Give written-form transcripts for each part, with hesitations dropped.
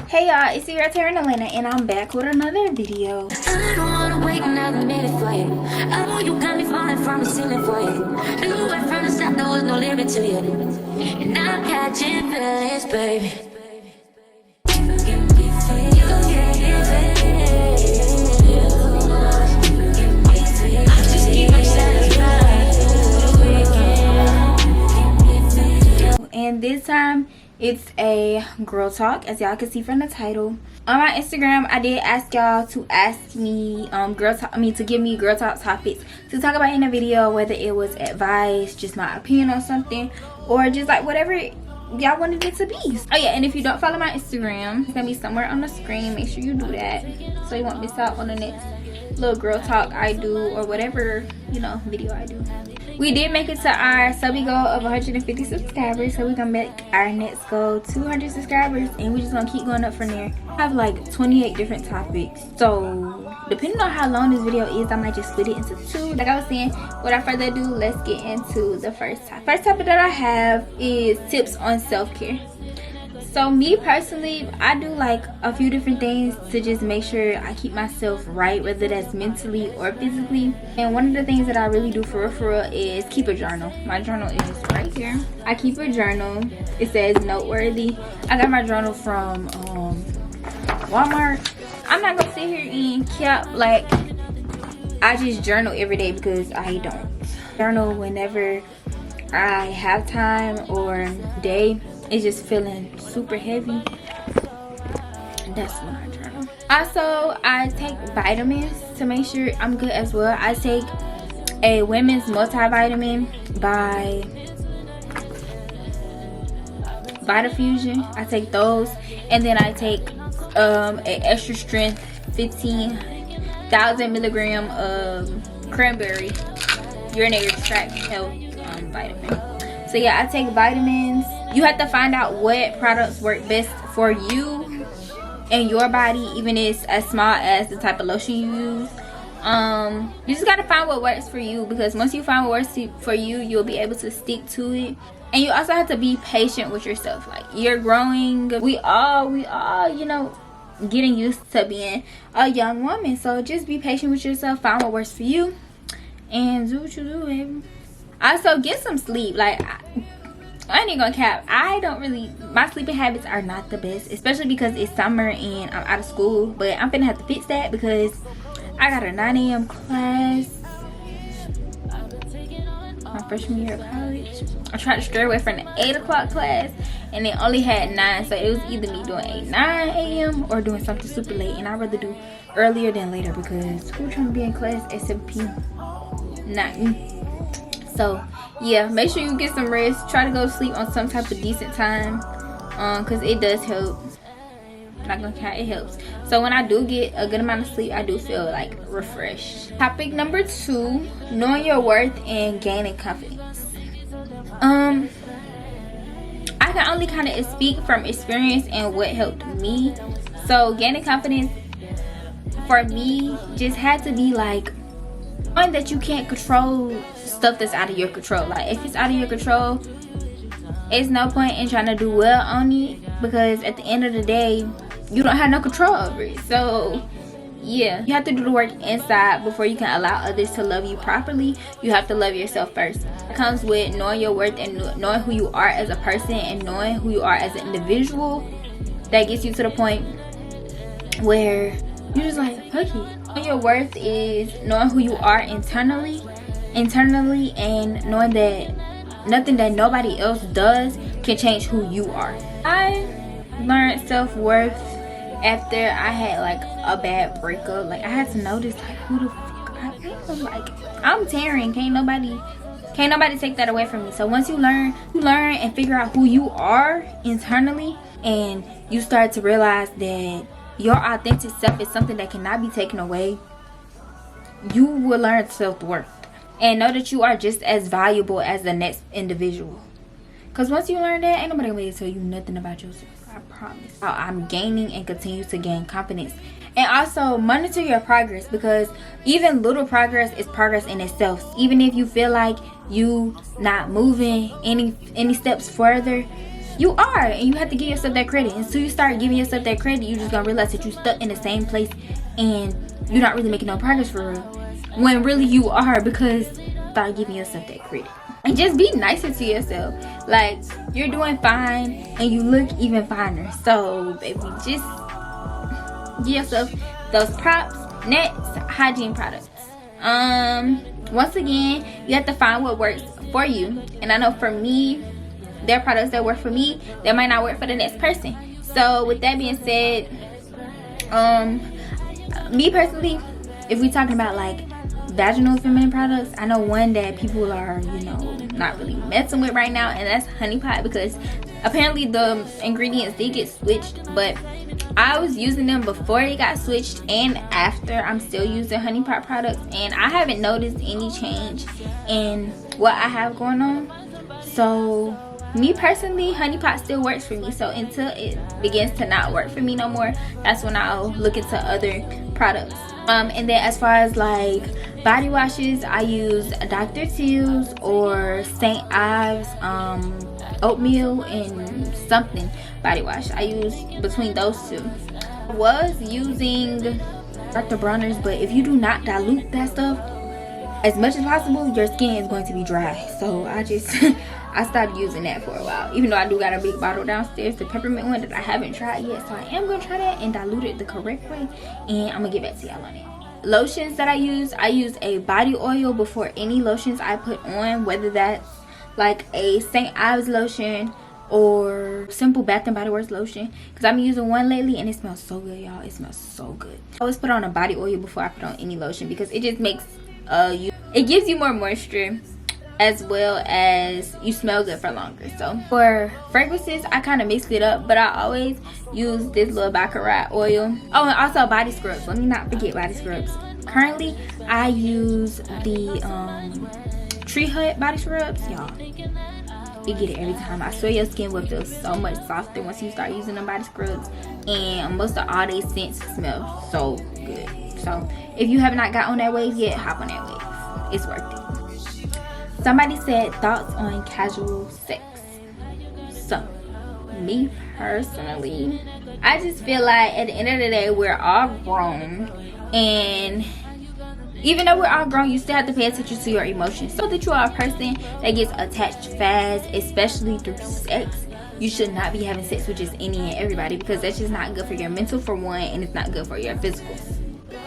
Hey y'all, it's your girl Elena, and I'm back with another video. I don't wanna wait another minute for you. I know you got me falling from the ceiling for you. Knew it from the start, there was no limit to you. And I'm catching feelings, baby. Just keep me satisfied through the weekend. And this time, it's a girl talk, as y'all can see from the title. On my Instagram, I did ask y'all to ask me to give me girl talk topics to talk about in a video, whether it was advice, just my opinion on something, or just like whatever y'all wanted it to be. Oh yeah, and if you don't follow my Instagram, it's gonna be somewhere on the screen. Make sure you do that so you won't miss out on the next little girl talk I do, or whatever, you know, video I do. We did make it to our subby goal of 150 subscribers, so we're gonna make our next goal 200 subscribers, and we're just gonna keep going up from there. I have like 28 different topics, so depending on how long this video is, I might just split it into two. Like I was saying, without further ado, let's get into the first topic. First topic that I have is tips on self-care. So me personally, I do like a few different things to just make sure I keep myself right, whether that's mentally or physically. And one of the things that I really do for real is keep a journal. My journal is right here. I keep a journal. It says noteworthy. I got my journal from Walmart. I'm not gonna sit here and keep like I just journal every day, because I don't journal whenever I have time or day. It's just feeling super heavy. That's when I journal. Also, I take vitamins to make sure I'm good as well. I take a women's multivitamin by Vitafusion. I take those, and then I take an extra strength 15,000 milligram of cranberry urinary tract health vitamin. So yeah, I take vitamins. You have to find out what products work best for you and your body, even if it's as small as the type of lotion you use. You just gotta find what works for you, because once you find what works for you, you'll be able to stick to it. And you also have to be patient with yourself. Like, you're growing. We all, you know, getting used to being a young woman. So just be patient with yourself. Find what works for you, and do what you do, baby. Also, get some sleep. Like, I ain't gonna cap, my sleeping habits are not the best, especially because it's summer and I'm out of school. But I'm gonna have to fix that, because I got a 9 a.m. class my freshman year of college. I tried to stray away from the 8 o'clock class, and they only had 9, so it was either me doing a 9 a.m. or doing something super late, and I'd rather do earlier than later, because who's trying to be in class at 7 p.m? Not me. So yeah, make sure you get some rest. Try to go to sleep on some type of decent time, because it does help. Not gonna count, it helps. So when I do get a good amount of sleep, I do feel like refreshed. Topic number 2, knowing your worth and gaining confidence. I can only kind of speak from experience and what helped me. So gaining confidence for me just had to be like knowing that you can't control stuff that's out of your control. Like, if it's out of your control, it's no point in trying to do well on it, because at the end of the day, you don't have no control over it. So yeah, you have to do the work inside before you can allow others to love you properly. You have to love yourself first. It comes with knowing your worth and knowing who you are as a person and knowing who you are as an individual. That gets you to the point where you're just like, fuck it. Knowing your worth is knowing who you are internally, and knowing that nothing that nobody else does can change who you are. I learned self-worth after I had like a bad breakup. Like, I had to notice, like, who the fuck I am. Like, I'm Taryn. Can't nobody take that away from me. So once you learn and figure out who you are internally, and you start to realize that your authentic self is something that cannot be taken away, you will learn self-worth and know that you are just as valuable as the next individual. Because once you learn that, ain't nobody gonna tell you nothing about yourself. I promise. I'm gaining and continue to gain confidence. And also monitor your progress, because even little progress is progress in itself. Even if you feel like you not moving any steps further, You are, and you have to give yourself that credit. And so you start giving yourself that credit, you just gonna realize that you stuck in the same place and you're not really making no progress for real. When really you are, because start giving yourself that credit. And just be nicer to yourself. Like, you're doing fine and you look even finer. So baby, just give yourself those props. Next, hygiene products. Once again, you have to find what works for you. And I know for me, there are products that work for me that might not work for the next person. So with that being said, me personally, if we're talking about like vaginal feminine products, I know one that people are, you know, not really messing with right now, and that's honey pot, because apparently the ingredients did get switched, but I was using them before it got switched and after. I'm still using honey pot products, and I haven't noticed any change in what I have going on. So me personally, honey pot still works for me. So until it begins to not work for me no more, that's when I'll look into other products. And then as far as like body washes, I use Dr. Teal's or St. Ives oatmeal and something body wash. I use between those two. I was using Dr. Bronner's, but if you do not dilute that stuff as much as possible, your skin is going to be dry. So I just I stopped using that for a while, even though I do got a big bottle downstairs, the peppermint one that I haven't tried yet. So I am gonna try that and dilute it the correct way, and I'm gonna get back to y'all on it. Lotions that I use a body oil before any lotions I put on, whether that's like a St. Ives lotion or simple Bath and Body Works lotion, because I'm using one lately and it smells so good, y'all. It smells so good. I always put on a body oil before I put on any lotion, because it just makes it gives you more moisture, as well as you smell good for longer. So for fragrances, I kind of mix it up, but I always use this little baccarat oil. Oh, and also body scrubs. Let me not forget body scrubs. Currently I use the Tree Hut body scrubs, y'all. You get it every time. I swear your skin will feel so much softer once you start using them body scrubs, and most of all they scents smell so good. So if you have not got on that wave yet, hop on that wave. It's worth it. Somebody said thoughts on casual sex. So me personally, I just feel like at the end of the day, we're all grown, and even though we're all grown, you still have to pay attention to your emotions. So that you are a person that gets attached fast, especially through sex, you should not be having sex with just any and everybody, because that's just not good for your mental, for one, and it's not good for your physical,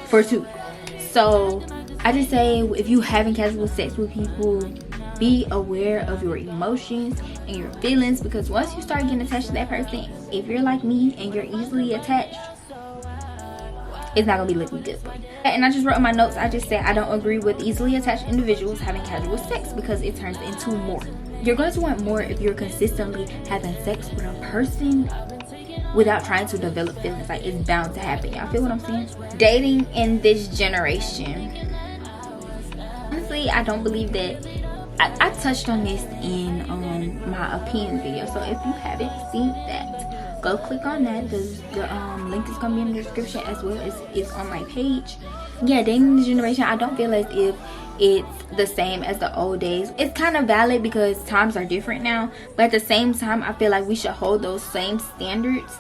for two. So I just say, if you having casual sex with people, be aware of your emotions and your feelings, because once you start getting attached to that person, if you're like me and you're easily attached, it's not gonna be looking good for you. And I just wrote in my notes, I just said I don't agree with easily attached individuals having casual sex, because it turns into more. You're going to want more if you're consistently having sex with a person without trying to develop feelings. Like, it's bound to happen. Y'all feel what I'm saying? Dating in this generation, honestly, I don't believe that. I touched on this in my opinion video, so if you haven't seen that, go click on that. The link is gonna be in the description, as well as it's on my page. Yeah, dating in this generation, I don't feel as if it's the same as the old days. It's kind of valid because times are different now, but at the same time, I feel like we should hold those same standards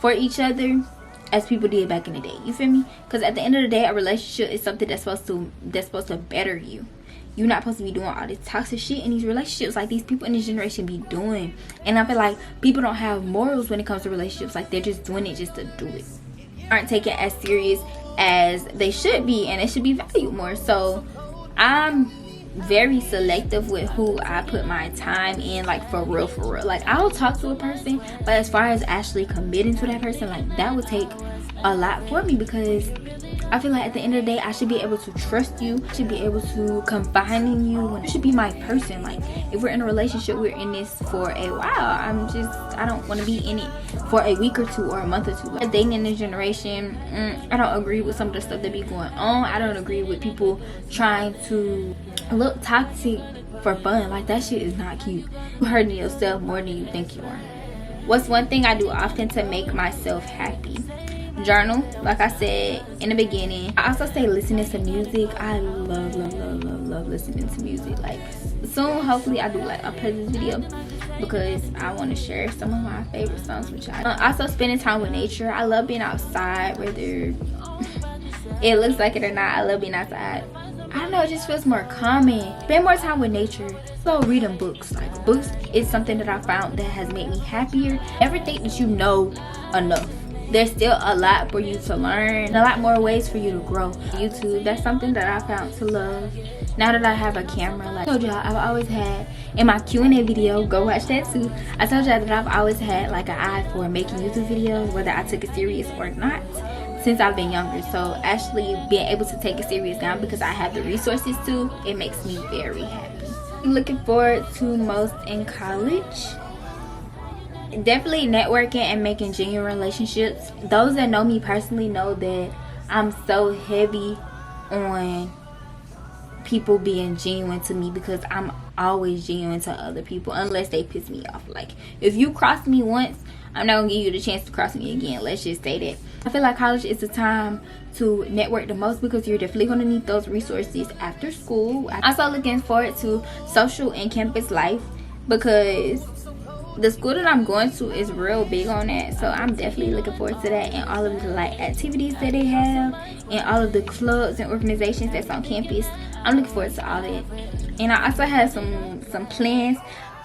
for each other as people did back in the day. You feel me? Because at the end of the day, a relationship is something that's supposed to better you. You're not supposed to be doing all this toxic shit in these relationships like these people in this generation be doing. And I feel like people don't have morals when it comes to relationships. Like, they're just doing it just to do it. Aren't taken as serious as they should be, and it should be valued more. So I'm very selective with who I put my time in, like, for real. Like, I'll talk to a person, but as far as actually committing to that person, like, that would take a lot for me, because I feel like at the end of the day, I should be able to trust you. I should be able to confide in you. You should be my person. Like, if we're in a relationship, we're in this for a while. I don't want to be in it for a week or two or a month or two. Like, dating in this generation, I don't agree with some of the stuff that be going on. I don't agree with people trying to look toxic for fun. Like, that shit is not cute. You're hurting yourself more than you think you are. What's one thing I do often to make myself happy? Journal, like I said in the beginning. I also say listening to music. I love listening to music. Like, soon, hopefully, I do like a playlist video, because I want to share some of my favorite songs with y'all. Also spending time with nature. I love being outside, whether it looks like it or not. I love being outside. I don't know, it just feels more calming. Spend more time with nature. So reading books. Like, books is something that I found that has made me happier. Never think that you know enough. There's still a lot for you to learn, a lot more ways for you to grow. YouTube, that's something that I found to love. Now that I have a camera, like I told y'all, I've always had, in my Q&A video, go watch that too, I told y'all that I've always had like an eye for making YouTube videos, whether I took it serious or not, since I've been younger. So actually being able to take it serious now because I have the resources to, it makes me very happy. I'm looking forward to most in college. Definitely networking and making genuine relationships. Those that know me personally know that I'm so heavy on people being genuine to me because I'm always genuine to other people unless they piss me off. Like, if you cross me once, I'm not gonna give you the chance to cross me again. Let's just say that. I feel like college is the time to network the most because you're definitely gonna need those resources after school. I'm also looking forward to social and campus life because the school that I'm going to is real big on that, so I'm definitely looking forward to that and all of the like activities that they have and all of the clubs and organizations that's on campus. I'm looking forward to all that. And I also have some plans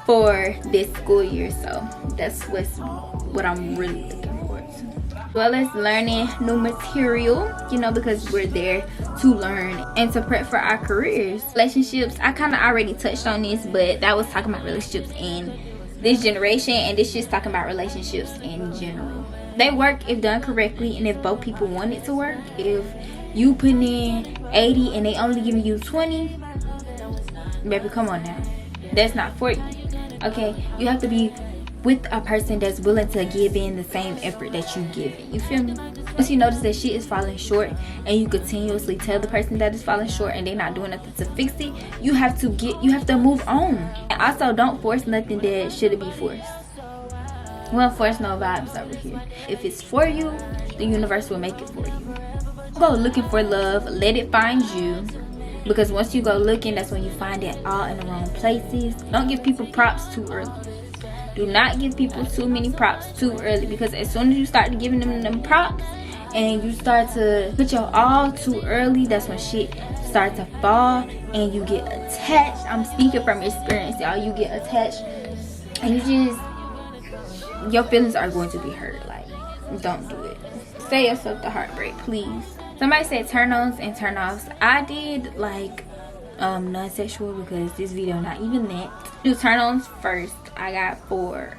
for this school year, so that's what I'm really looking forward to. As well as learning new material, you know, because we're there to learn and to prep for our careers. Relationships, I kind of already touched on this, but that was talking about relationships in this generation, and this just talking about relationships in general. They work if done correctly and if both people want it to work. If you putting in 80 and they only giving you 20, baby, come on now, that's not for you. Okay, you have to be with a person that's willing to give in the same effort that you give it. You feel me? Once you notice that shit is falling short and you continuously tell the person that is falling short and they're not doing nothing to fix it, you have to move on. And also, don't force nothing that shouldn't be forced. We don't force no vibes over here. If it's for you, the universe will make it for you. Go looking for love, let it find you. Because once you go looking, that's when you find it all in the wrong places. Don't give people props too early. Do not give people too many props too early, because as soon as you start giving them props and you start to put your all too early, that's when shit starts to fall and you get attached. I'm speaking from experience, y'all. You get attached and your feelings are going to be hurt. Like, don't do it. Save yourself the heartbreak, please. Somebody said turn-ons and turn-offs. I did like non-sexual because this video not even that. Do turn-ons first. I got 5,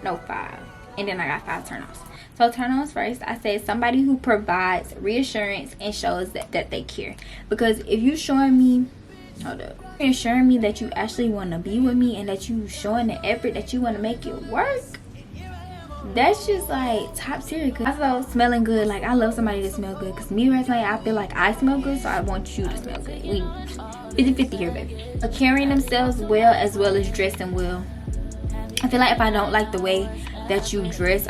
and then I got 5 turn-offs. So turn-ons first, I said somebody who provides reassurance and shows that they care. Because if you showing me, you're showing me that you actually want to be with me and that you showing the effort that you want to make it work, that's just like top tier. Also, smelling good. Like, I love somebody that smell good, because me personally, I feel like I smell good, so I want you to smell good. We 50-50 here, baby. But carrying themselves well as dressing well. I feel like if I don't like the way that you dress,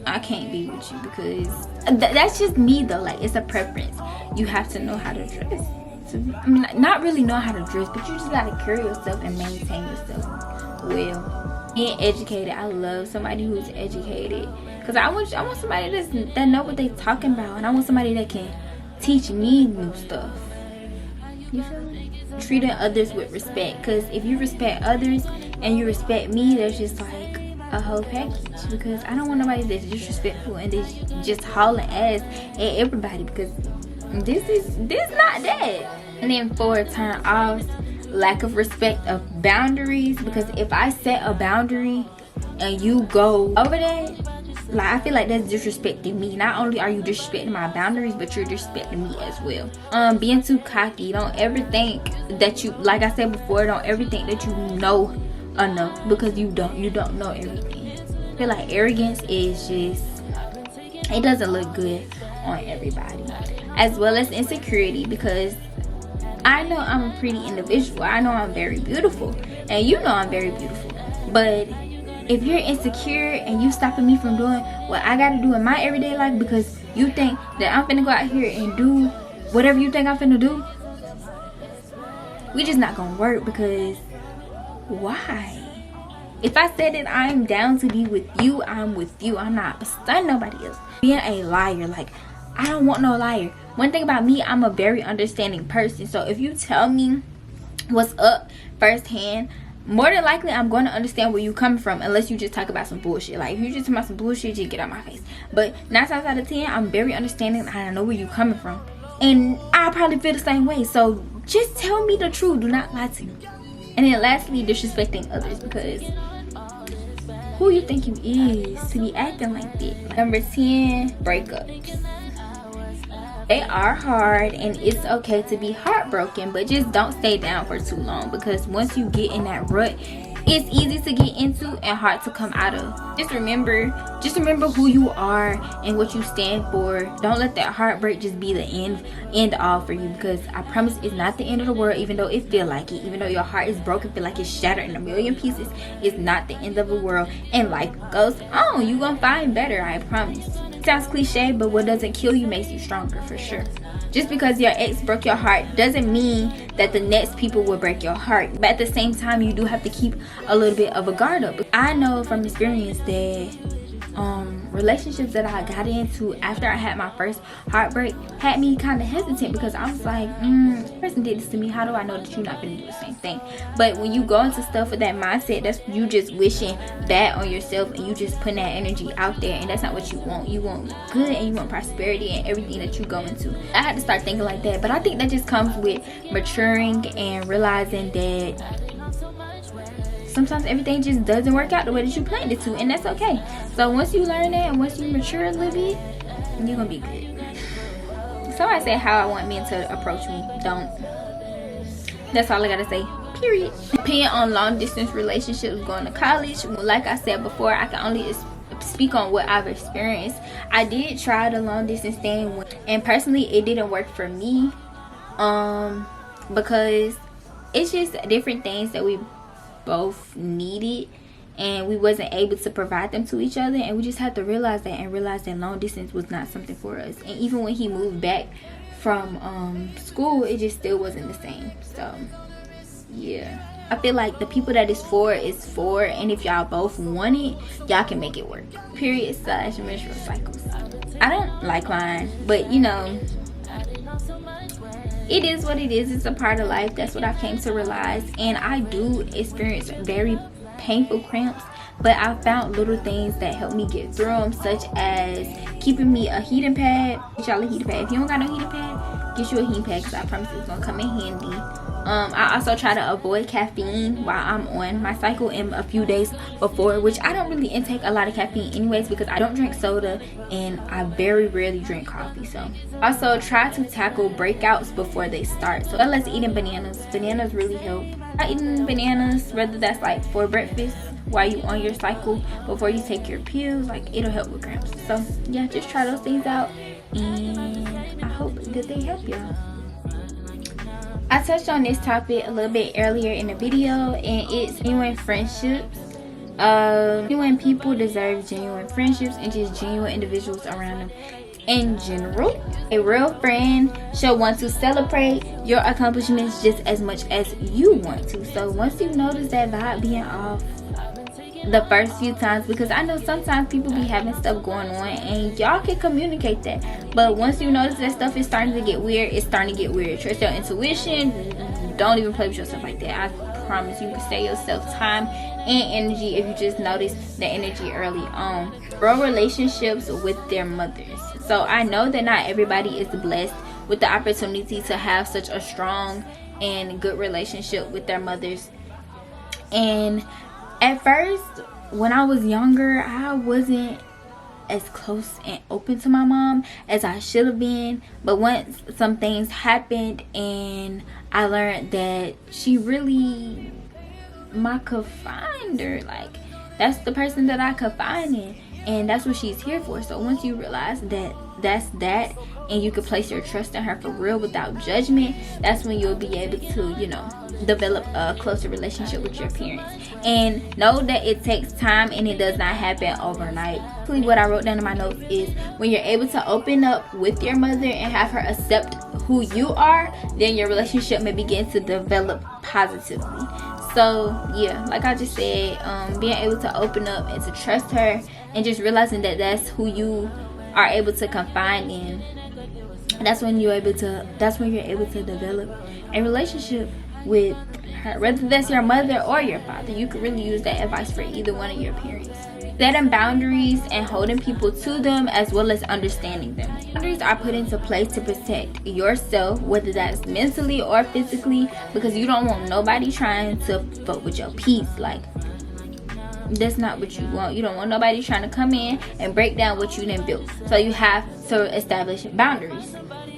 I can't be with you, because that's just me though. Like, it's a preference. You have to know how to dress. I mean, not really know how to dress, but you just gotta carry yourself and maintain yourself well. Being educated, I love somebody who's educated, because I want somebody that know what they talking about, and I want somebody that can teach me new stuff. You feel me? Treating others with respect, because if you respect others and you respect me, that's just like a whole package. Because I don't want nobody that's disrespectful and that's just hauling ass at everybody, because this not that. And then for turn offs, lack of respect of boundaries, because if I set a boundary and you go over that, like, I feel like that's disrespecting me. Not only are you disrespecting my boundaries, but you're disrespecting me as well. Being too cocky. Don't ever think that you, like I said before, don't ever think that you know enough, because you don't know everything. I feel like arrogance is just, it doesn't look good on everybody. As well as insecurity, because I know I'm a pretty individual. I know I'm very beautiful, and you know I'm very beautiful. But if you're insecure and you stopping me from doing what I gotta do in my everyday life because you think that I'm finna go out here and do whatever you think I'm finna do, we just not gonna work. Because why? If I said that I'm down to be with you, I'm with you. I'm not stunned nobody else. Being a liar, like, I don't want no liar. One thing about me, I'm a very understanding person. So if you tell me what's up firsthand, more than likely I'm going to understand where you coming from, unless you just talk about some bullshit. Like, if you just talk about some bullshit, just get out my face. But 9 times out of 10, I'm very understanding and I know where you coming from, and I probably feel the same way. So just tell me the truth. Do not lie to me. And then lastly, disrespecting others, because who you think you is to be acting like that? Number 10, breakups. They are hard, and it's okay to be heartbroken, but just don't stay down for too long, because once you get in that rut, it's easy to get into and hard to come out of. Just remember who you are and what you stand for. Don't let that heartbreak just be the end all for you, because I promise it's not the end of the world. Even though it feel like it, even though your heart is broken, feel like it's shattered in a million pieces, it's not the end of the world, and life goes on. You gonna find better, I promise. Sounds cliche, but what doesn't kill you makes you stronger, for sure. Just because your ex broke your heart doesn't mean that the next people will break your heart. But at the same time, you do have to keep a little bit of a guard up. I know from experience that relationships that I got into after I had my first heartbreak had me kind of hesitant, because I was like, this person did this to me, how do I know that you're not gonna do the same thing? But when you go into stuff with that mindset, that's you just wishing bad on yourself, and you just putting that energy out there, and that's not what you want. You want good, and you want prosperity and everything that you go into. I had to start thinking like that, but I think that just comes with maturing and realizing that sometimes everything just doesn't work out the way that you planned it to, and that's okay. So once you learn that and once you mature a little bit, you're gonna be good. Somebody said how I want men to approach me. Don't. That's all I gotta say, period. Depending on long distance relationships, going to college, like I said before, I can only speak on what I've experienced. I did try the long distance thing, and personally it didn't work for me, because it's just different things that we both needed, and we wasn't able to provide them to each other, and we just had to realize that, and realize that long distance was not something for us. And even when he moved back from school, it just still wasn't the same. So yeah, I feel like the people that is for, and if y'all both want it, y'all can make it work. Period/menstrual cycles. I don't like lying, but you know, it is what it is. It's a part of life. That's what I came to realize. And I do experience very painful cramps, but I found little things that help me get through them, such as keeping me a heating pad. Get y'all a heating pad. If you don't got no heating pad, get you a heating pad, because I promise it's gonna come in handy. I also try to avoid caffeine while I'm on my cycle in a few days before, which I don't really intake a lot of caffeine anyways, because I don't drink soda and I very rarely drink coffee. So also try to tackle breakouts before they start. So let's eating bananas really help. Eating bananas, whether that's like for breakfast while you on your cycle before you take your pills, like it'll help with cramps. So yeah, just try those things out, and I hope that they help y'all. I touched on this topic a little bit earlier in the video, and it's genuine friendships. Genuine people deserve genuine friendships and just genuine individuals around them in general. A real friend should want to celebrate your accomplishments just as much as you want to. So once you notice that vibe being off the first few times, because I know sometimes people be having stuff going on and y'all can communicate that, but once you notice that stuff is starting to get weird, it's starting to get weird. Trust your intuition. Don't even play with yourself like that. I promise you can save yourself time and energy if you just notice the energy early on. Grow relationships with their mothers. So I know that not everybody is blessed with the opportunity to have such a strong and good relationship with their mothers. And at first, when I was younger, I wasn't as close and open to my mom as I should have been. But once some things happened and I learned that she really my confider, like that's the person that I confide in, and that's what she's here for. So once you realize that that's that, and you can place your trust in her for real without judgment, that's when you'll be able to, you know, develop a closer relationship with your parents. And know that it takes time and it does not happen overnight. What I wrote down in my notes is when you're able to open up with your mother and have her accept who you are, then your relationship may begin to develop positively. So yeah, like I just said, being able to open up and to trust her, and just realizing that that's who you are able to confide in, that's when you're able to develop a relationship with her, whether that's your mother or your father. You could really use that advice for either one of your parents. Setting boundaries and holding people to them, as well as understanding them. Boundaries are put into place to protect yourself, whether that's mentally or physically, because you don't want nobody trying to fuck with your peace. Like, that's not what you want. You don't want nobody trying to come in and break down what you done built. So you have to establish boundaries.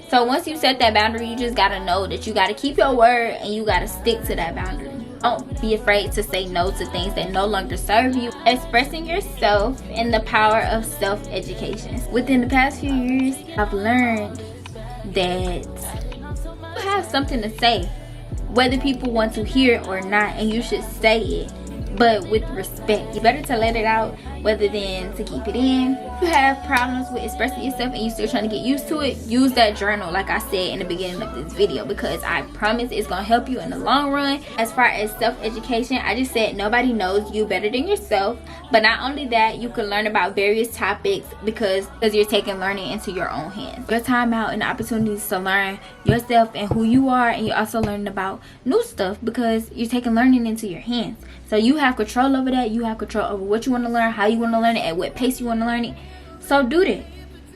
So once you set that boundary, you just gotta know that you gotta keep your word and you gotta stick to that boundary. Don't be afraid to say no to things that no longer serve you. Expressing yourself and the power of self-education. Within the past few years, I've learned that you have something to say, whether people want to hear it or not, and you should say it, but with respect. You better to let it out rather than to keep it in. If you have problems with expressing yourself and you're still trying to get used to it, use that journal like I said in the beginning of this video, because I promise it's gonna help you in the long run. As far as self-education, I just said nobody knows you better than yourself. But not only that, you can learn about various topics because you're taking learning into your own hands. Your time out and opportunities to learn yourself and who you are, and you're also learning about new stuff because you're taking learning into your hands. So you have control over that. You have control over what you want to learn, how you want to learn it, at what pace you want to learn it. So do that.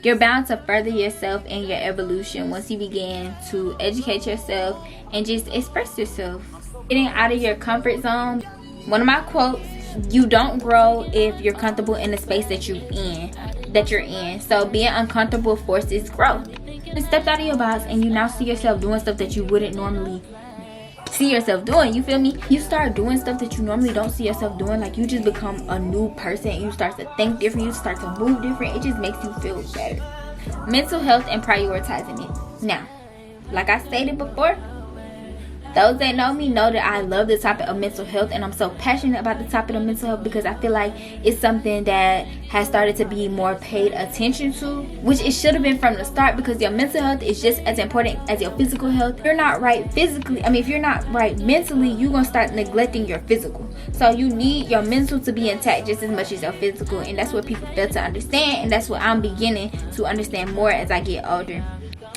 You're bound to further yourself and your evolution once you begin to educate yourself and just express yourself. Getting out of your comfort zone. One of my quotes, you don't grow if you're comfortable in the space that you're in. So being uncomfortable forces growth. You stepped out of your box and you now see yourself doing stuff that you wouldn't normally see yourself doing. You feel me? You start doing stuff that you normally don't see yourself doing. Like, you just become a new person. You start to think different. You start to move different. It just makes you feel better. Mental health and prioritizing it. Now, like I stated before, those that know me know that I love the topic of mental health, and I'm so passionate about the topic of mental health because I feel like it's something that has started to be more paid attention to, which it should have been from the start, because your mental health is just as important as your physical health. If you're not right physically, if you're not right mentally, you're gonna start neglecting your physical. So you need your mental to be intact just as much as your physical, and that's what people fail to understand, and that's what I'm beginning to understand more as I get older.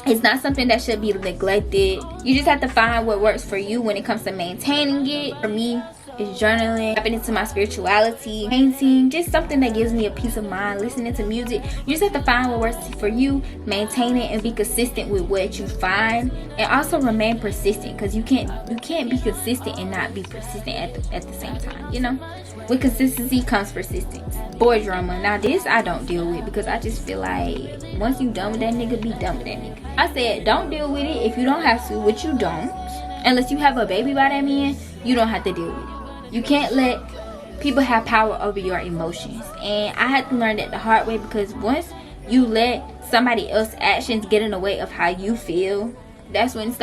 It's not something that should be neglected. You just have to find what works for you when it comes to maintaining it. For me, it's journaling, tapping into my spirituality, painting, just something that gives me a peace of mind, listening to music. You just have to find what works for you, maintain it, and be consistent with what you find, and also remain persistent, because you can't be consistent and not be persistent at the same time, you know? With consistency comes persistence. Boy drama. Now this I don't deal with, because I just feel like once you done with that nigga, be done with that nigga. I said don't deal with it if you don't have to, which you don't. Unless you have a baby by that man, you don't have to deal with it. You can't let people have power over your emotions. And I had to learn that the hard way, because once you let somebody else's actions get in the way of how you feel, that's when it's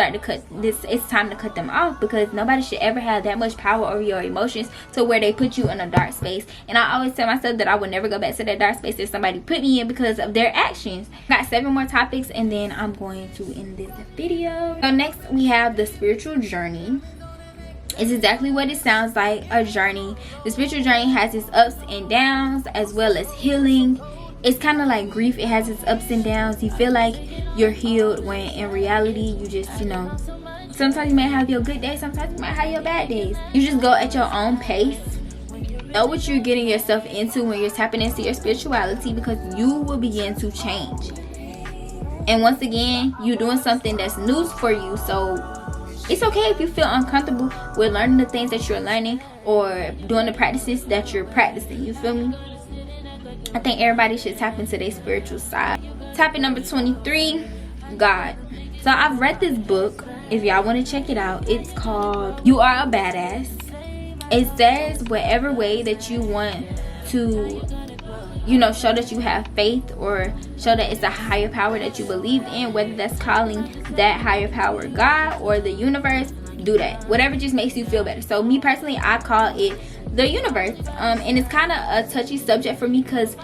time to cut them off, because nobody should ever have that much power over your emotions to where they put you in a dark space. And I always tell myself that I would never go back to that dark space that somebody put me in because of their actions. Got 7 more topics and then I'm going to end this video. So next we have the spiritual journey. It's exactly what it sounds like, a journey. The spiritual journey has its ups and downs, as well as healing. It's kind of like grief. It has its ups and downs. You feel like you're healed when in reality you just, sometimes you may have your good days, sometimes you might have your bad days. You just go at your own pace. Know what you're getting yourself into when you're tapping into your spirituality, because you will begin to change. And once again, you're doing something that's new for you, so it's okay if you feel uncomfortable with learning the things that you're learning or doing the practices that you're practicing. You feel me? I think everybody should tap into their spiritual side. Topic number 23, God. So I've read this book. If y'all want to check it out, it's called You Are a Badass. It says whatever way that you want to, show that you have faith, or show that it's a higher power that you believe in, whether that's calling that higher power God or the universe, do that. Whatever just makes you feel better. So me personally, I call it the universe. And it's kind of a touchy subject for me, because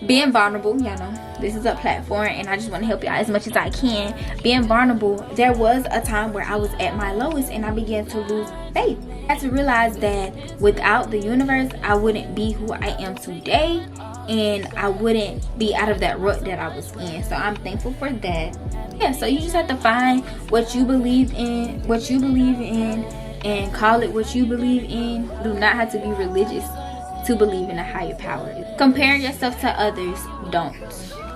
being vulnerable, y'all know, this is a platform and I just want to help y'all as much as I can. Being vulnerable, there was a time where I was at my lowest and I began to lose faith. I had to realize that without the universe, I wouldn't be who I am today, and I wouldn't be out of that rut that I was in. So I'm thankful for that. Yeah, so you just have to find what you believe in, and call it what you believe in. You do not have to be religious to believe in a higher power. Comparing yourself to others, don't.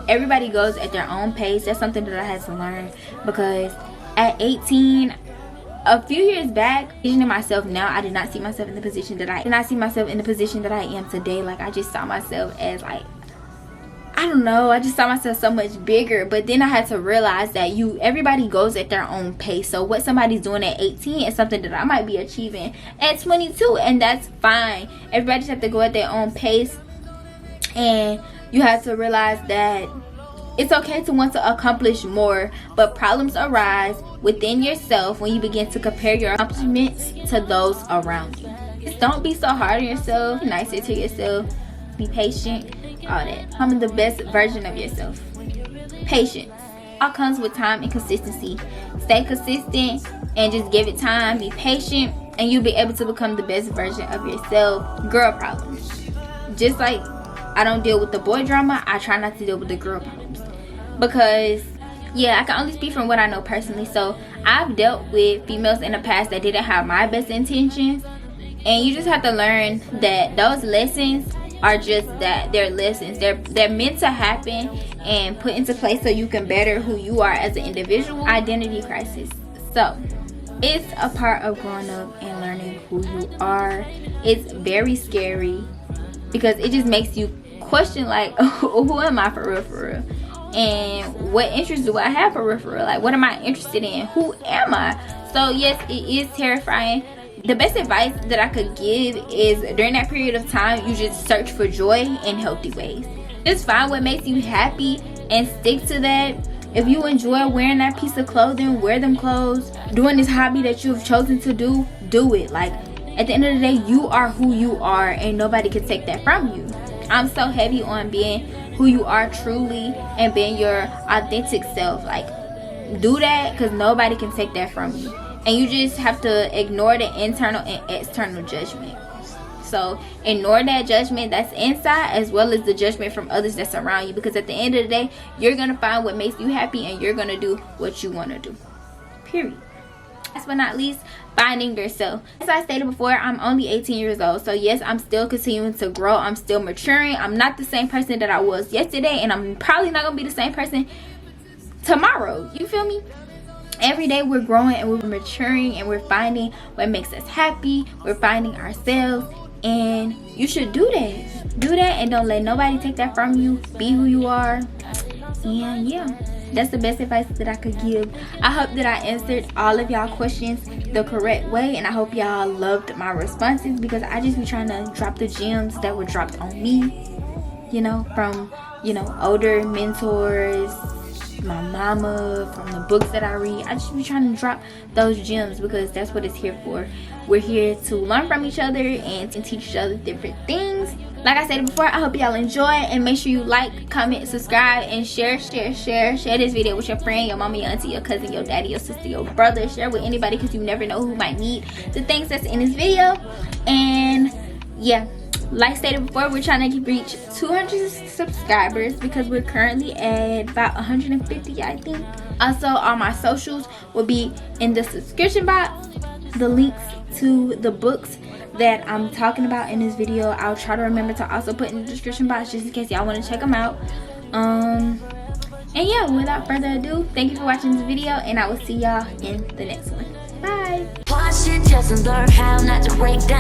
Everybody goes at their own pace. That's something that I had to learn, because at 18, a few years back, visioning myself now, I did not see myself in the position that I am today. Like, I just saw myself as, like, I don't know, I just saw myself so much bigger. But then I had to realize that everybody goes at their own pace. So what somebody's doing at 18 is something that I might be achieving at 22, and that's fine. Everybody just have to go at their own pace, and you have to realize that it's okay to want to accomplish more, but problems arise within yourself when you begin to compare your accomplishments to those around you. Just don't be so hard on yourself. Be nicer to yourself. Be patient. All that. Become the best version of yourself. Patience. All comes with time and consistency. Stay consistent and just give it time. Be patient, and you'll be able to become the best version of yourself. Girl problems. Just like I don't deal with the boy drama, I try not to deal with the girl problems. Because, yeah, I can only speak from what I know personally. So I've dealt with females in the past that didn't have my best intentions, and you just have to learn that those lessons are just that. They're lessons. They're meant to happen and put into place so you can better who you are as an individual. Identity crisis. So it's a part of growing up and learning who you are. It's very scary because it just makes you question, like, who am I for real? And what interests do I have for real? Like, what am I interested in? Who am I? So yes, it is terrifying. The best advice that I could give is, during that period of time, you just search for joy in healthy ways. Just find what makes you happy and stick to that. If you enjoy wearing that piece of clothing, wear them clothes. Doing this hobby that you've chosen to do it. Like, at the end of the day, you are who you are, and nobody can take that from you. I'm so heavy on being who you are truly and being your authentic self. Like, do that, because nobody can take that from you. And you just have to ignore the internal and external judgment. So ignore that judgment that's inside, as well as the judgment from others that's around you, because at the end of the day, you're going to find what makes you happy, and you're going to do what you want to do. Period. Last but not least, finding yourself. As I stated before, I'm only 18 years old. So yes, I'm still continuing to grow. I'm still maturing. I'm not the same person that I was yesterday, and I'm probably not going to be the same person tomorrow. You feel me? Every day we're growing and we're maturing, and we're finding what makes us happy. We're finding ourselves, and you should do that, and don't let nobody take that from you. Be who you are. And yeah, that's the best advice that I could give. I hope that I answered all of y'all questions the correct way, and I hope y'all loved my responses, because I just be trying to drop the gems that were dropped on me, from older mentors, my mama, from the books that I read. I just be trying to drop those gems, because that's what it's here for. We're here to learn from each other and to teach each other different things. Like I said before, I hope y'all enjoy, and make sure you like, comment, subscribe, and share this video with your friend, your mama, your auntie, your cousin, your daddy, your sister, your brother. Share with anybody, because you never know who might need the things that's in this video. And yeah, like stated before, we're trying to reach 200 subscribers, because we're currently at about 150, I think. Also, all my socials will be in the description box. The links to the books that I'm talking about in this video, I'll try to remember to also put in the description box, just in case y'all want to check them out. And yeah, without further ado, thank you for watching this video, and I will see y'all in the next one. Bye. Watch it just and learn how not to break down.